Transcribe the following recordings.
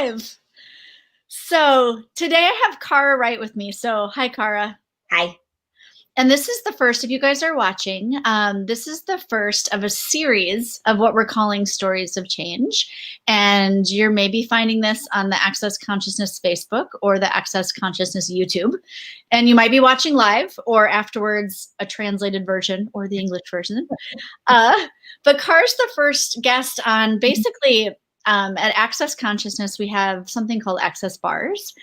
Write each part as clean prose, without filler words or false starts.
live. So today I have Cara Wright with me. So hi, Cara. Hi. And this is the first, if you guys are watching, this is the first of a series of what we're calling Stories of Change. And you're maybe finding this on the Access Consciousness Facebook or the Access Consciousness YouTube. And you might be watching live or afterwards a translated version or the English version. But Cara's the first guest on basically at Access Consciousness, we have something called Access Bars,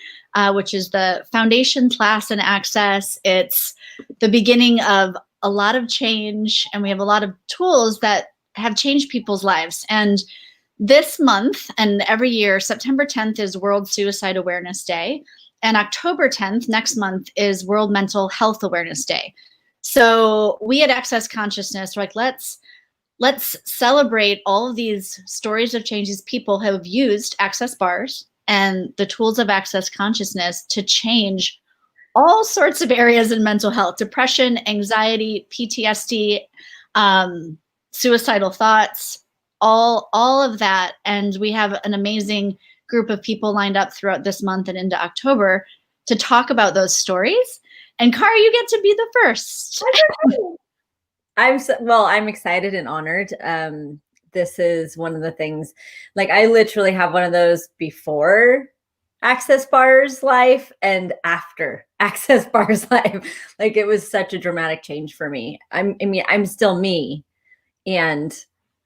which is the foundation class in Access. It's the beginning of a lot of change, and we have a lot of tools that have changed people's lives. And this month and every year, September 10th is World Suicide Awareness Day, and October 10th, next month, is World Mental Health Awareness Day. So we at Access Consciousness are like, let's celebrate all of these stories of changes people have used Access Bars and the tools of Access Consciousness to change all sorts of areas in mental health: depression, anxiety, PTSD, suicidal thoughts, all of that. And we have an amazing group of people lined up throughout this month and into October to talk about those stories. And Cara, you get to be the first. I'm excited and honored. This is one of the things, like I literally have one of those before Access Bars life and after Access Bars life. Like it was such a dramatic change for me. I'm still me, and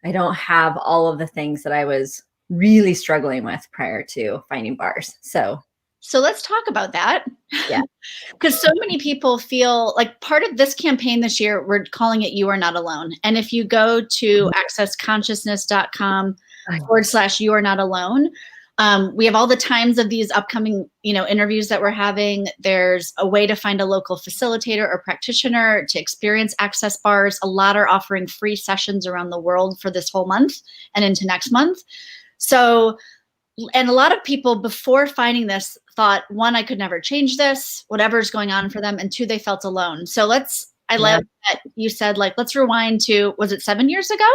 I don't have all of the things that I was really struggling with prior to finding bars. So let's talk about that. Yeah. Because so many people feel like part of this campaign this year, we're calling it You Are Not Alone. And if you go to accessconsciousness.com/You Are Not Alone, we have all the times of these upcoming, interviews that we're having. There's a way to find a local facilitator or practitioner to experience Access Bars. A lot are offering free sessions around the world for this whole month and into next month. So, and a lot of people before finding this thought, one, I could never change this, whatever's going on for them. And two, they felt alone. So love that you said, let's rewind to, was it 7 years ago?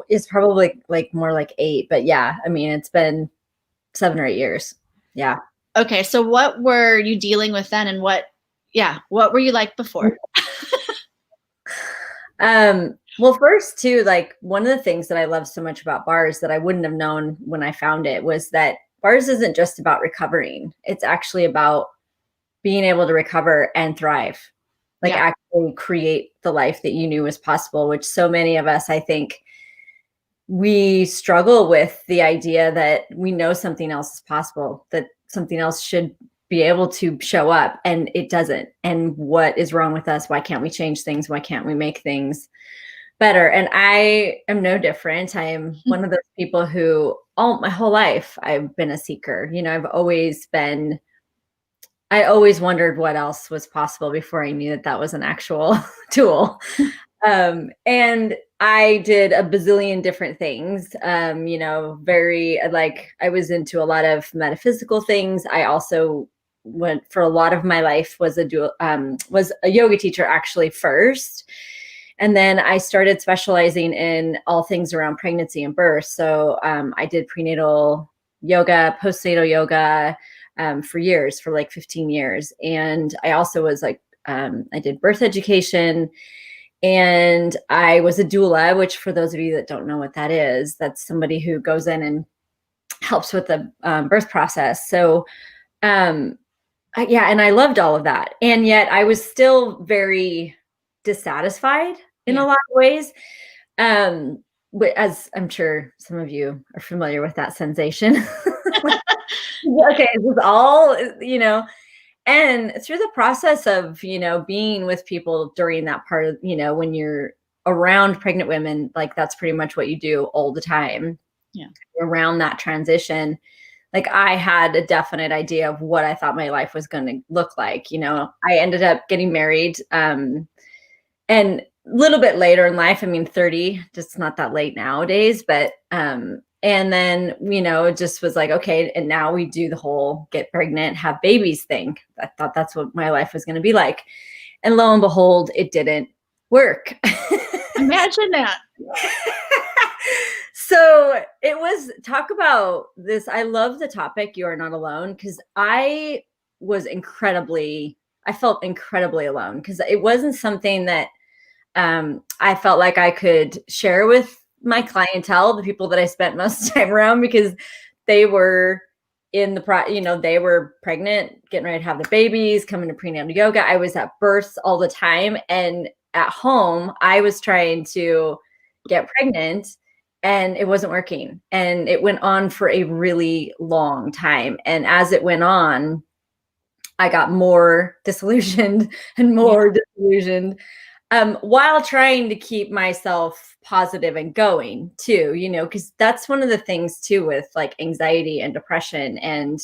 It's probably more like 8, but yeah, I mean, it's been 7 or 8 years. Yeah. Okay. So what were you dealing with then, and what were you like before? Well, first too, one of the things that I love so much about bars that I wouldn't have known when I found it was that bars isn't just about recovering. It's actually about being able to recover and thrive, actually create the life that you knew was possible, which so many of us, I think, we struggle with the idea that we know something else is possible, that something else should be able to show up, and it doesn't. And what is wrong with us? Why can't we change things? Why can't we make things better? And I am no different. I am one of those people who my whole life I've been a seeker. I always wondered what else was possible before I knew that was an actual tool. And I did a bazillion different things, I was into a lot of metaphysical things. I also went for a lot of my life was a yoga teacher actually first. And then I started specializing in all things around pregnancy and birth. So I did prenatal yoga, postnatal yoga for years, for 15 years. And I also was I did birth education. And I was a doula, which for those of you that don't know what that is, that's somebody who goes in and helps with the birth process. So, and I loved all of that. And yet I was still very dissatisfied in a lot of ways. As I'm sure some of you are familiar with that sensation. Okay, this is all, and through the process of, being with people during that part of, when you're around pregnant women, that's pretty much what you do all the time. Yeah. Around that transition, I had a definite idea of what I thought my life was going to look like. I ended up getting married, and a little bit later in life, 30, just not that late nowadays, but, and then, it just was okay. And now we do the whole get pregnant, have babies thing. I thought that's what my life was going to be like. And lo and behold, it didn't work. Imagine that. So So it was, talk about this. I love the topic, You Are Not Alone, because I felt incredibly alone, because it wasn't something that I felt like I could share with my clientele, the people that I spent most of the time around, because they were they were pregnant, getting ready to have the babies, coming to prenatal yoga. I was at births all the time. And at home, I was trying to get pregnant and it wasn't working. And it went on for a really long time. And as it went on, I got more disillusioned and more disillusioned, while trying to keep myself positive and going too, because that's one of the things too with like anxiety and depression and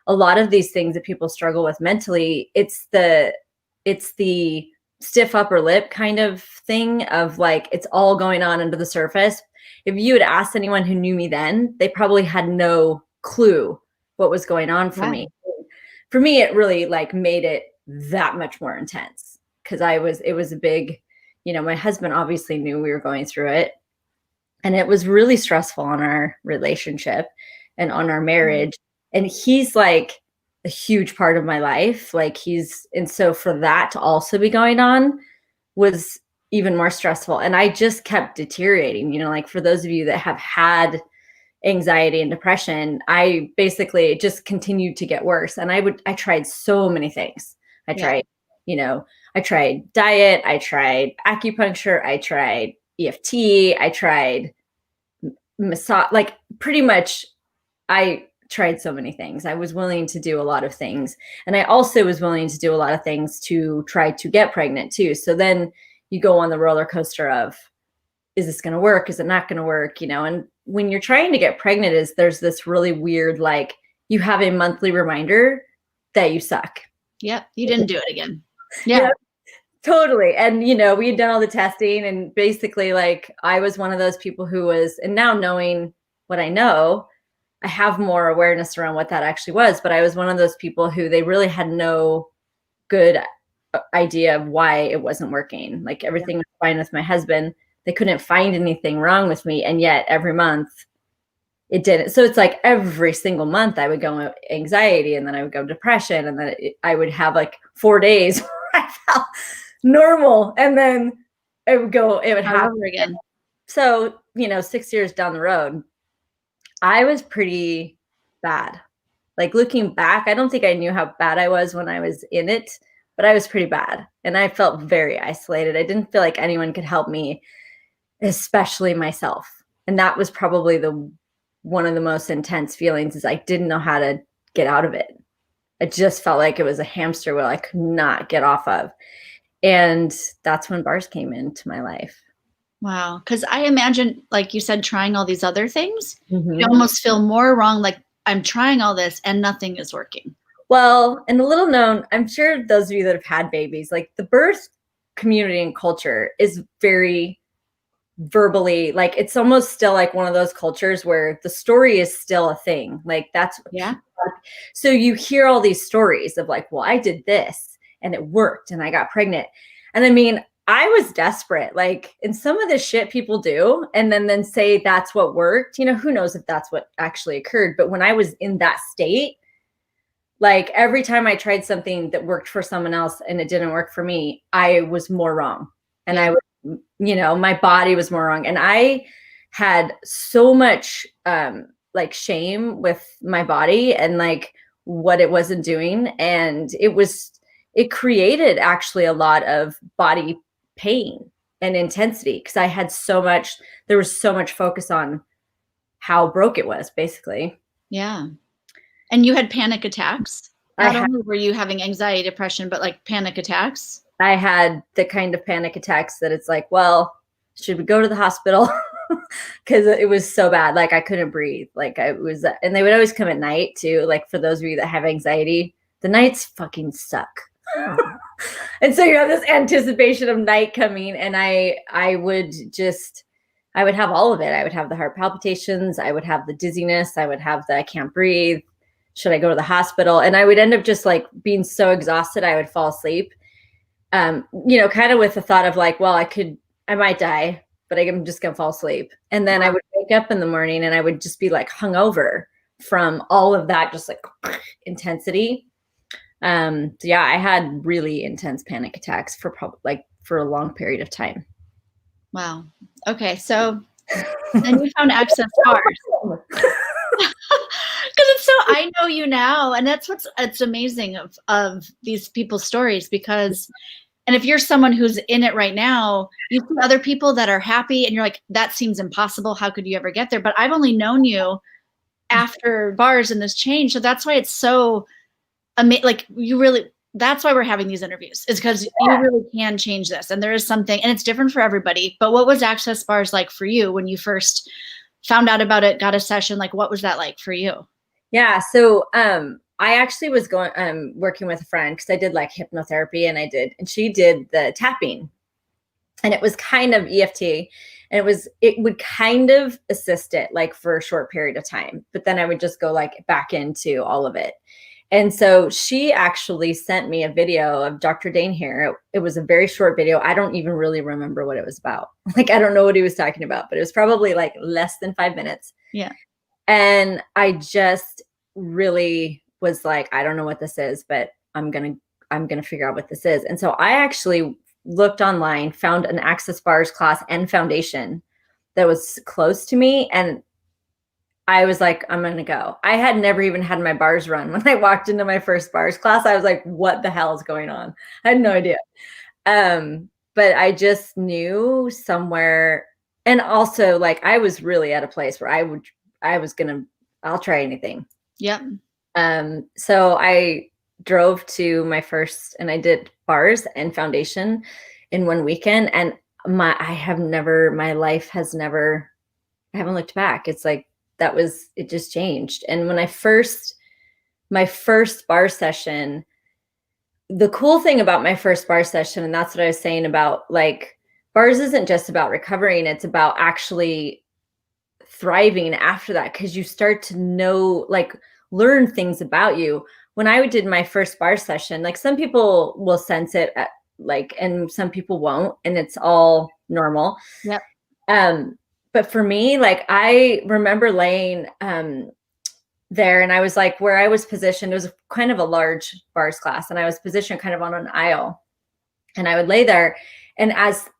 a lot of these things that people struggle with mentally. It's the stiff upper lip kind of thing of like, it's all going on under the surface. If you had asked anyone who knew me then, they probably had no clue what was going on for me. For me, it really like made it that much more intense, because it was a big, my husband obviously knew we were going through it, and it was really stressful on our relationship and on our marriage. And he's like a huge part of my life. And so for that to also be going on was even more stressful. And I just kept deteriorating, like for those of you that have had anxiety and depression, I basically just continued to get worse. And I tried so many things. I tried diet, I tried acupuncture, I tried EFT, I tried massage, like pretty much I tried so many things. I was willing to do a lot of things. And I also was willing to do a lot of things to try to get pregnant too. So then you go on the roller coaster of, is this going to work? Is it not going to work? And when you're trying to get pregnant, there's this really weird, like you have a monthly reminder that you suck. Yep. You didn't do it again. Yeah. Yep, totally. And, we had done all the testing, and basically like I was one of those people and now knowing what I know, I have more awareness around what that actually was. But I was one of those people who they really had no good idea of why it wasn't working. Like everything was fine with my husband. They couldn't find anything wrong with me. And yet every month it didn't. So it's like every single month I would go anxiety, and then I would go depression, and then I would have like 4 days where I felt normal, and then it would happen again. So, 6 years down the road, I was pretty bad. Like looking back, I don't think I knew how bad I was when I was in it, but I was pretty bad. And I felt very isolated. I didn't feel like anyone could help me, especially myself. And that was probably one of the most intense feelings, is I didn't know how to get out of it. I just felt like it was a hamster wheel I could not get off of. And that's when bars came into my life. Wow. Because I imagine, like you said, trying all these other things, you almost feel more wrong. Like I'm trying all this and nothing is working. Well, and a little known, I'm sure those of you that have had babies, like the birth community and culture is very verbally, like it's almost still like one of those cultures where the story is still a thing. Like that's, so you hear all these stories of like, well, I did this and it worked and I got pregnant. And I mean, I was desperate, like in some of the shit people do, and then say that's what worked. Who knows if that's what actually occurred. But when I was in that state, like every time I tried something that worked for someone else and it didn't work for me, I was more wrong. And I was, my body was more wrong. And I had so much like shame with my body and like what it wasn't doing. And it created actually a lot of body pain and intensity, because there was so much focus on how broke it was, basically. Yeah. And you had panic attacks. Not only were you having anxiety, depression, but like panic attacks. I had the kind of panic attacks that it's like, well, should we go to the hospital? Because it was so bad. Like I couldn't breathe. Like and they would always come at night too. Like for those of you that have anxiety, the nights fucking suck. And so you have this anticipation of night coming, and I would have all of it. I would have the heart palpitations. I would have the dizziness. I would have I can't breathe. Should I go to the hospital? And I would end up just like being so exhausted, I would fall asleep. Kind of with the thought of like, well, I might die but I'm just going to fall asleep. And then I would wake up in the morning and I would just be like hungover from all of that, just like intensity. So yeah, I had really intense panic attacks for probably for a long period of time. Wow. Okay. So then you found access bars. Because it's so, I know you now, and that's it's amazing of these people's stories, because, and if you're someone who's in it right now, you see other people that are happy and you're like, that seems impossible. How could you ever get there? But I've only known you after bars and this change. So that's why it's so like you really, that's why we're having these interviews, is because you really can change this. And there is something, and it's different for everybody. But what was access bars like for you when you first found out about it, got a session? Like, what was that like for you? Yeah. So, I actually was working with a friend because I did like hypnotherapy and she did the tapping, and it was kind of EFT, and it would kind of assist it like for a short period of time, but then I would just go like back into all of it. And so she actually sent me a video of Dr. Dane here. It was a very short video. I don't even really remember what it was about. Like, I don't know what he was talking about, but it was probably like less than 5 minutes. Yeah. And I just really was like, I don't know what this is, but I'm going to figure out what this is. And so I actually looked online, found an Access Bars class and foundation that was close to me. And I was like, I'm going to go. I had never even had my bars run. When I walked into my first bars class, I was like, what the hell is going on? I had no idea. But I just knew somewhere. And also like, I was really at a place where I'll try anything. Yeah. So I drove to my first, and I did bars and foundation in one weekend. And I haven't looked back. It's like, it just changed. And when my first bar session, the cool thing about my first bar session, and that's what I was saying about like, bars isn't just about recovering. It's about actually thriving after that. Cause you start to know, like learn things about you. When I did my first bar session, like some people will sense it and some people won't, and it's all normal. Yep. But for me, like I remember laying there, and I was like, where I was positioned, it was kind of a large bars class, and I was positioned kind of on an aisle, and I would lay there. And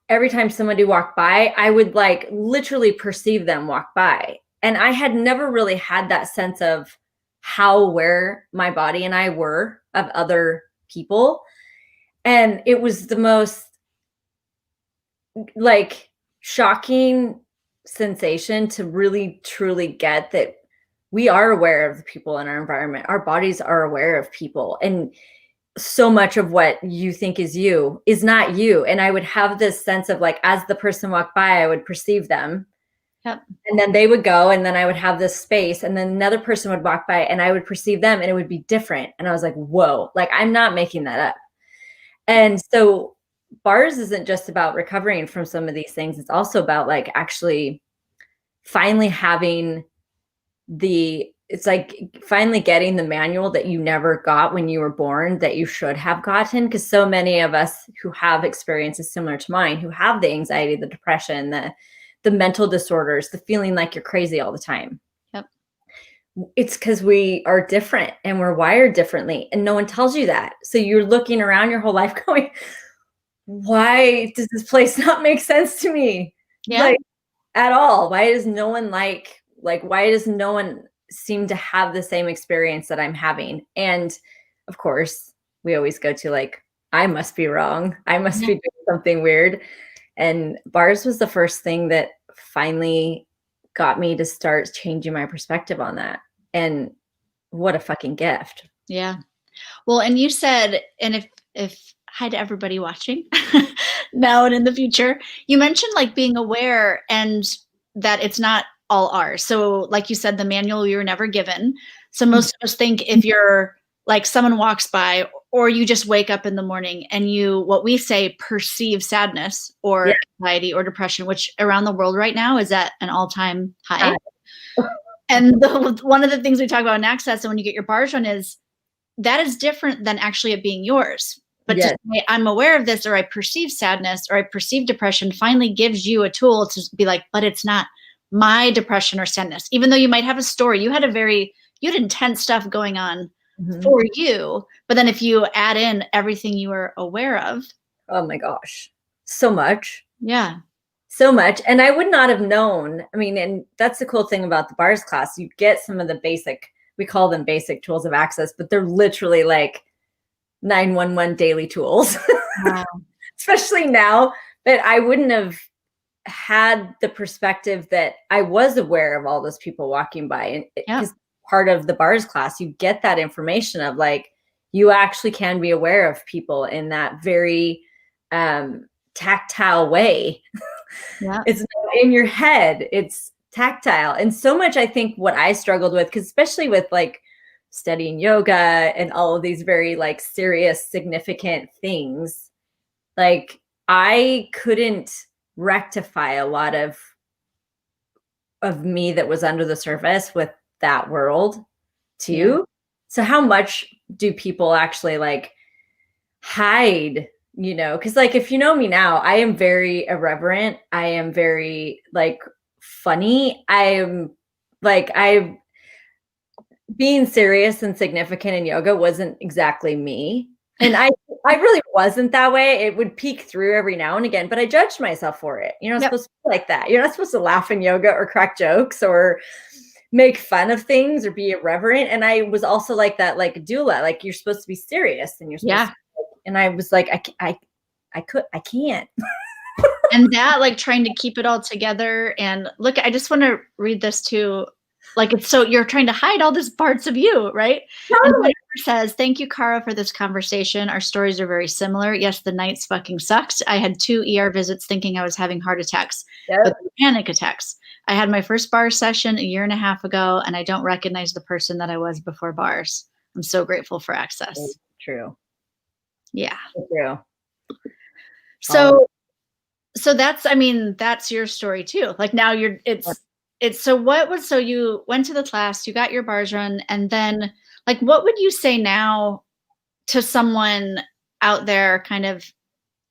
every time somebody walked by, I would like literally perceive them walk by. And I had never really had that sense of how aware my body and I were of other people. And it was the most like shocking sensation to really truly get that we are aware of the people in our environment. Our bodies are aware of people, and so much of what you think is you is not you. And I would have this sense of like, as the person walked by, I would perceive them. Yep. And then they would go, and then I would have this space, and then another person would walk by and I would perceive them, and it would be different. And I was like, whoa, like I'm not making that up. And so bars isn't just about recovering from some of these things. It's also about like actually finally having it's like finally getting the manual that you never got when you were born that you should have gotten. Because so many of us who have experiences similar to mine, who have the anxiety, the depression, the mental disorders, the feeling like you're crazy all the time. Yep. It's because we are different and we're wired differently, and no one tells you that. So you're looking around your whole life going, why does this place not make sense to me? Yeah. Like, at all. Why does no one why does no one seem to have the same experience that I'm having? And of course, we always go to like, I must be wrong. I must be doing something weird. And bars was the first thing that finally got me to start changing my perspective on that. And what a fucking gift. Yeah. Well, and you said, and if hi to everybody watching now and in the future, you mentioned like being aware and that it's not all ours. So like you said, the manual you were never given. So most of us think if you're like someone walks by, or you just wake up in the morning and you, what we say, perceive sadness or anxiety or depression, which around the world right now is at an all-time high. And one of the things we talk about in Access and when you get your bars run is that is different than actually it being yours. But to Yes. say, I'm aware of this, or I perceive sadness, or I perceive depression, finally gives you a tool to be like, but it's not my depression or sadness. Even though you might have a story, you had intense stuff going on Mhm. for you. But then if you add in everything you were aware of, Oh my gosh. So much. yeah, So much. And I would not have known. I mean, and that's the cool thing about the bars class. You get some of the basic, we call them basic tools of access, but they're literally like 911 daily tools, wow, especially now. But I wouldn't have had the perspective that I was aware of all those people walking by. And yeah, because part of the bars class, you get that information of like, you actually can be aware of people in that very tactile way. yeah, It's not in your head, it's tactile. And so much, I think what I struggled with, because especially with like studying yoga and all of these very like serious, significant things, like I couldn't rectify a lot of me that was under the surface with that world too. yeah, So how much do people actually like hide, you know? Because like if you know me now, I am very irreverent, I am very like funny, I am like I being serious and significant in yoga wasn't exactly me. And I really wasn't that way. It would peek through every now and again, but I judged myself for it. You're not yep, supposed to be like that. You're not supposed to laugh in yoga or crack jokes or make fun of things or be irreverent. And I was also like that, like doula, like you're supposed to be serious and you're supposed yeah. to, and I was like, I can't. And that, like, trying to keep it all together. And look, I just want to read this too. Like, it's so you're trying to hide all these parts of you, right? And Totally. Jennifer says, thank you, Cara, for this conversation. Our stories are very similar. Yes, the nights fucking sucked. I had 2 ER visits thinking I was having heart attacks, but Yep. panic attacks. I had my first bar session a year and a half ago, and I don't recognize the person that I was before bars. I'm so grateful for access. True. Yeah. True. So that's, I mean, that's your story too. Like now it's so what was, so you went to the class, you got your bars run, and then like what would you say now to someone out there kind of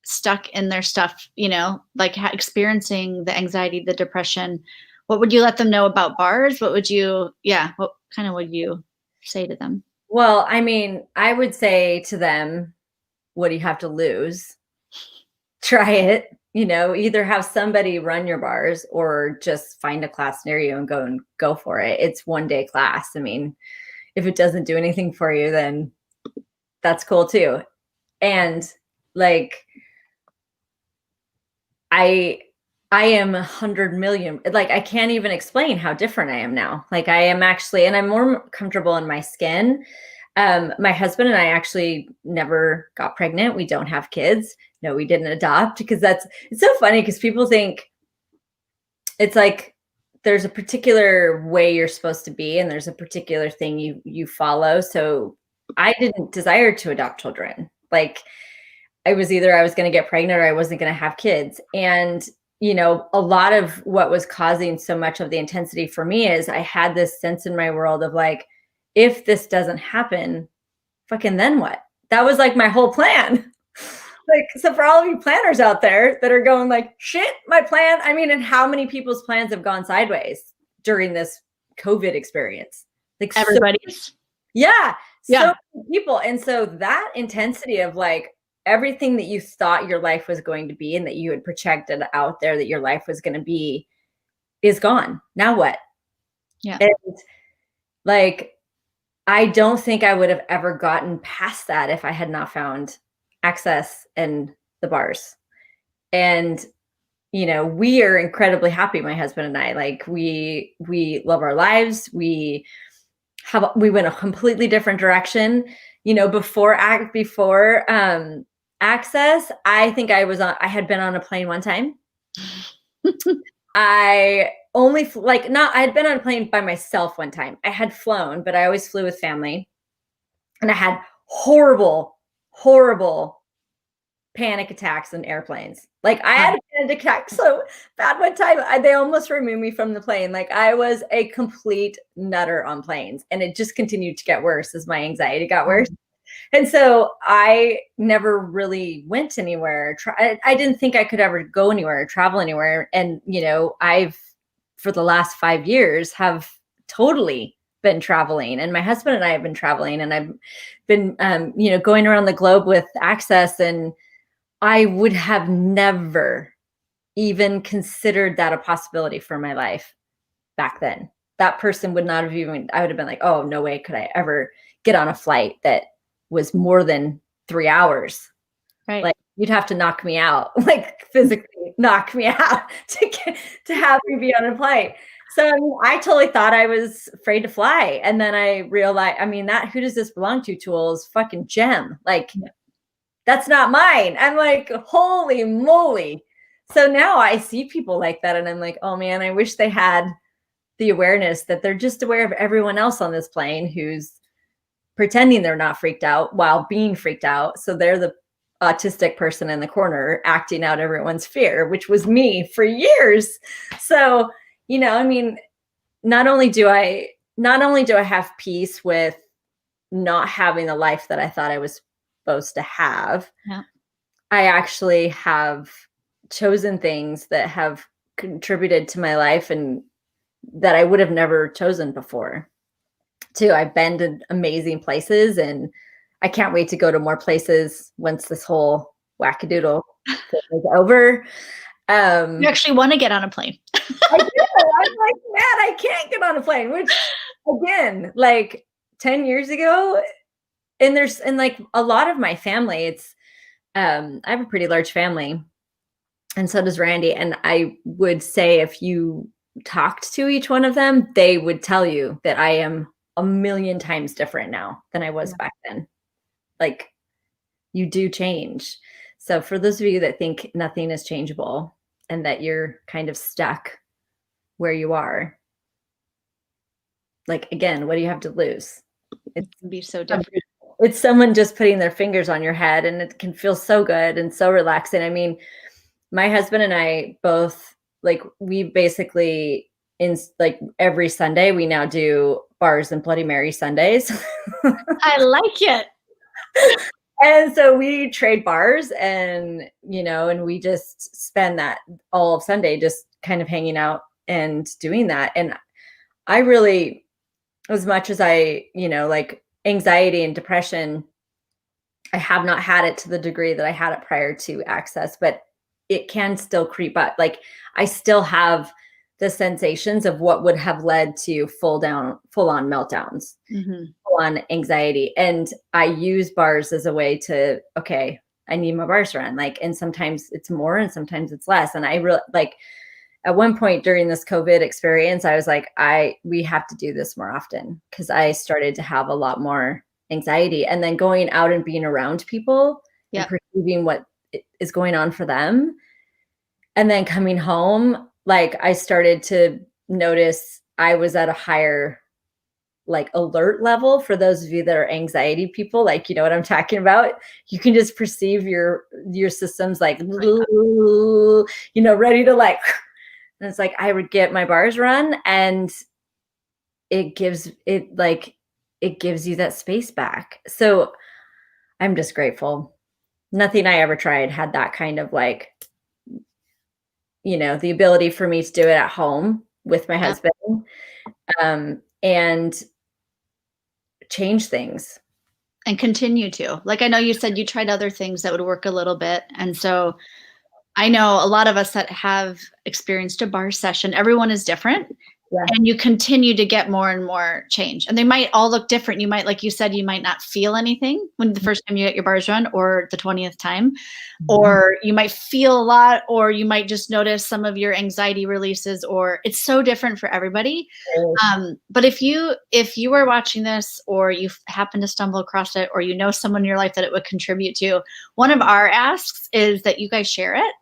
stuck in their stuff, you know, like experiencing the anxiety, the depression? What would you let them know about bars? What would you, yeah, what kind of would you say to them? Well, I mean, I would say to them, what do you have to lose? Try it, you know, either have somebody run your bars or just find a class near you and go for it. It's 1 day class. I mean, if it doesn't do anything for you, then that's cool too. And like I am 100 million, like I can't even explain how different I am now. Like I am actually, and I'm more comfortable in my skin. My husband and I actually never got pregnant. We don't have kids. No, we didn't adopt, because it's so funny because people think it's like there's a particular way you're supposed to be and there's a particular thing you follow. So I didn't desire to adopt children. Like I was going to get pregnant or I wasn't going to have kids. And, you know, a lot of what was causing so much of the intensity for me is I had this sense in my world of like, if this doesn't happen, fucking then what? That was like my whole plan. Like, so for all of you planners out there that are going like, shit, my plan. I mean, and how many people's plans have gone sideways during this COVID experience? Like Everybody's. yeah. Yeah. So many people. And so that intensity of like everything that you thought your life was going to be and that you had projected out there that your life was going to be is gone. Now what? Yeah. And like, I don't think I would have ever gotten past that if I had not found access and the bars. And, you know, we are incredibly happy, my husband and I. Like we love our lives. We went a completely different direction. You know, before access, I think I had been on a plane one time. I only I had been on a plane by myself one time. I had flown, but I always flew with family. And I had horrible panic attacks in airplanes. Like I had a panic attack so bad one time, they almost removed me from the plane. Like I was a complete nutter on planes, and it just continued to get worse as my anxiety got worse. And so I never really went anywhere. I didn't think I could ever go anywhere, travel anywhere. And, I've, for the last 5 years, have totally been traveling. And my husband and I have been traveling, and I've been, going around the globe with Access. And I would have never even considered that a possibility for my life back then. That person would not have even, I would have been like, oh, no way could I ever get on a flight that was more than 3 hours. Right. Like, you'd have to knock me out, like physically knock me out to have me be on a flight. So I totally thought I was afraid to fly. And then I realized, that "who does this belong to" tool is fucking gem. Like, that's not mine. I'm like, holy moly. So now I see people like that, and I'm like, oh man, I wish they had the awareness that they're just aware of everyone else on this plane who's pretending they're not freaked out while being freaked out. So they're the autistic person in the corner acting out everyone's fear, which was me for years. So, not only do I have peace with not having the life that I thought I was supposed to have, yeah. I actually have chosen things that have contributed to my life and that I would have never chosen before. Too, I've been to amazing places, and I can't wait to go to more places once this whole wackadoodle thing is over. You actually want to get on a plane. I do. I'm like, man, I can't get on a plane, which again, like 10 years ago, and like a lot of my family, it's I have a pretty large family, and so does Randy. And I would say if you talked to each one of them, they would tell you that I am a million times different now than I was back then. Like, you do change. So for those of you that think nothing is changeable and that you're kind of stuck where you are, like, again, what do you have to lose? It can be so different. It's someone just putting their fingers on your head, and it can feel so good and so relaxing. My husband and I both, like, we basically, in like every Sunday, we now do bars and Bloody Mary Sundays. I like it. And so we trade bars, and and we just spend that all of Sunday just kind of hanging out and doing that. And I really, as much as I, like anxiety and depression, I have not had it to the degree that I had it prior to Access, but it can still creep up. Like, I still have the sensations of what would have led to full on meltdowns, full on anxiety. And I use bars as a way to, okay, I need my bars run. Like, and sometimes it's more and sometimes it's less. And I really, like, at one point during this COVID experience, I was like, we have to do this more often, because I started to have a lot more anxiety. And then going out and being around people and perceiving what is going on for them. And then coming home, like, I started to notice I was at a higher, like, alert level. For those of you that are anxiety people, like, you know what I'm talking about. You can just perceive your systems like, ready to, like, and it's like I would get my bars run, and it gives you that space back. So I'm just grateful. Nothing I ever tried had that kind of, like, the ability for me to do it at home with my husband, and change things. And continue to. Like, I know you said you tried other things that would work a little bit. And so I know a lot of us that have experienced a bar session, everyone is different. Yeah. And you continue to get more and more change. And they might all look different. You might, like you said, you might not feel anything when the first time you get your bars run, or the 20th time, or you might feel a lot, or you might just notice some of your anxiety releases, or it's so different for everybody. But if you are watching this, or you happen to stumble across it, or someone in your life that it would contribute to, one of our asks is that you guys share it.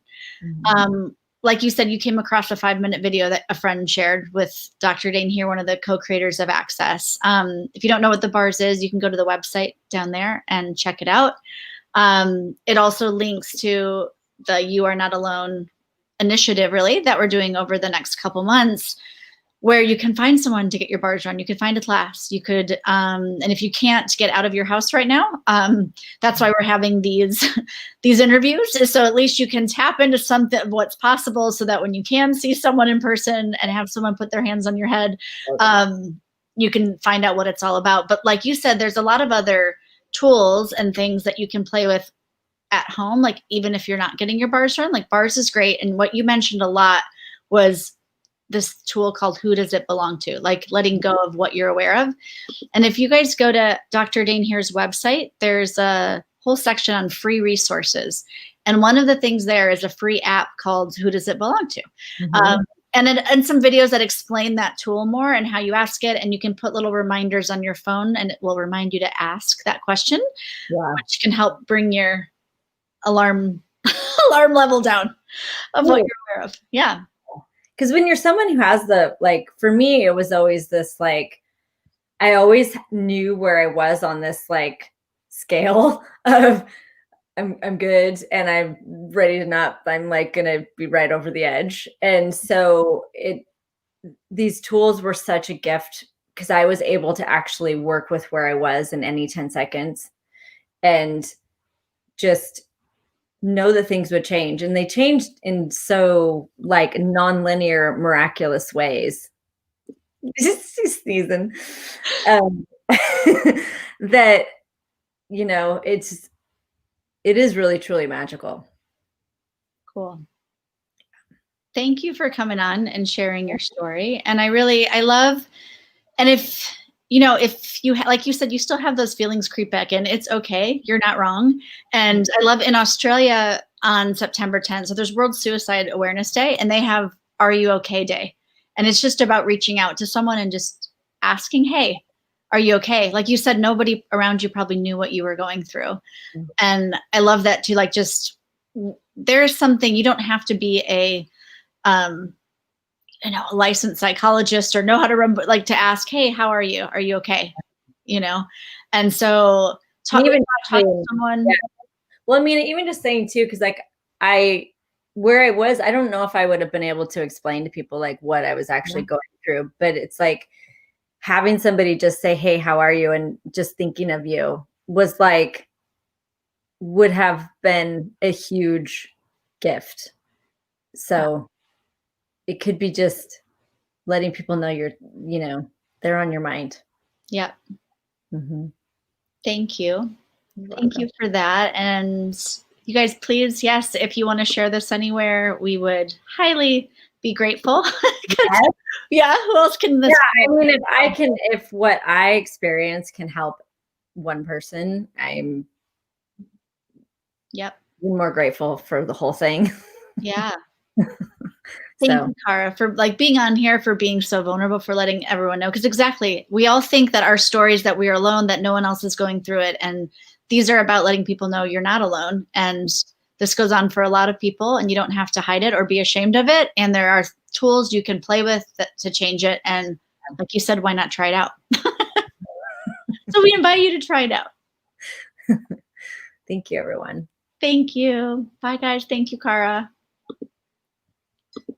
Like you said, you came across a 5-minute video that a friend shared with Dr. Dane here, one of the co-creators of Access. If you don't know what the bars is, you can go to the website down there and check it out. It also links to the You Are Not Alone initiative, really, that we're doing over the next couple months. where you can find someone to get your bars run. You could find a class. You could, and if you can't get out of your house right now, that's why we're having these these interviews. Is so at least you can tap into something of what's possible, so that when you can see someone in person and have someone put their hands on your head, you can find out what it's all about. But like you said, there's a lot of other tools and things that you can play with at home. Like even if you're not getting your bars run, like bars is great. And what you mentioned a lot was this tool called Who Does It Belong To? Like letting go of what you're aware of. And if you guys go to Dr. Dane Here's website, there's a whole section on free resources. And one of the things there is a free app called Who Does It Belong To? And some videos that explain that tool more and how you ask it. And you can put little reminders on your phone and it will remind you to ask that question, which can help bring your alarm level down of what you're aware of. Yeah. Because when you're someone who has like, for me, it was always this, like, I always knew where I was on this, like, scale of I'm good and I'm ready to not, I'm like going to be right over the edge. And so these tools were such a gift because I was able to actually work with where I was in any 10 seconds and just know that things would change. And they changed in so like nonlinear, miraculous ways. Just sneezing. That, you know, it is really, truly magical. Cool. Thank you for coming on and sharing your story. And I love, and if, you know, if you, like you said, you still have those feelings creep back in, it's okay. You're not wrong. And I love in Australia on September 10th. So there's World Suicide Awareness Day and they have Are You Okay Day. And it's just about reaching out to someone and just asking, hey, are you okay? Like you said, nobody around you probably knew what you were going through. Mm-hmm. And I love that too. Like just, there's something, you don't have to be a licensed psychologist or know how to run, but like to ask, hey, how are you? Are you okay? You know? And so talk to someone. Yeah. Well, I mean, even just saying too, because like where I was, I don't know if I would have been able to explain to people like what I was actually going through, but it's like having somebody just say, hey, how are you? And just thinking of you was like, would have been a huge gift. So it could be just letting people know they're on your mind. Yep. Mm-hmm. Thank you. Thank you for that. And you guys, please, yes, if you want to share this anywhere, we would highly be grateful. Yeah. Who else can this? Yeah, I mean, if what I experience can help one person, I'm more grateful for the whole thing. Yeah. Thank you, Cara, for like being on here, for being so vulnerable, for letting everyone know. Because exactly, we all think that our stories, that we are alone, that no one else is going through it. And these are about letting people know you're not alone. And this goes on for a lot of people and you don't have to hide it or be ashamed of it. And there are tools you can play with to change it. And like you said, why not try it out? So we invite you to try it out. Thank you, everyone. Thank you. Bye, guys. Thank you, Cara.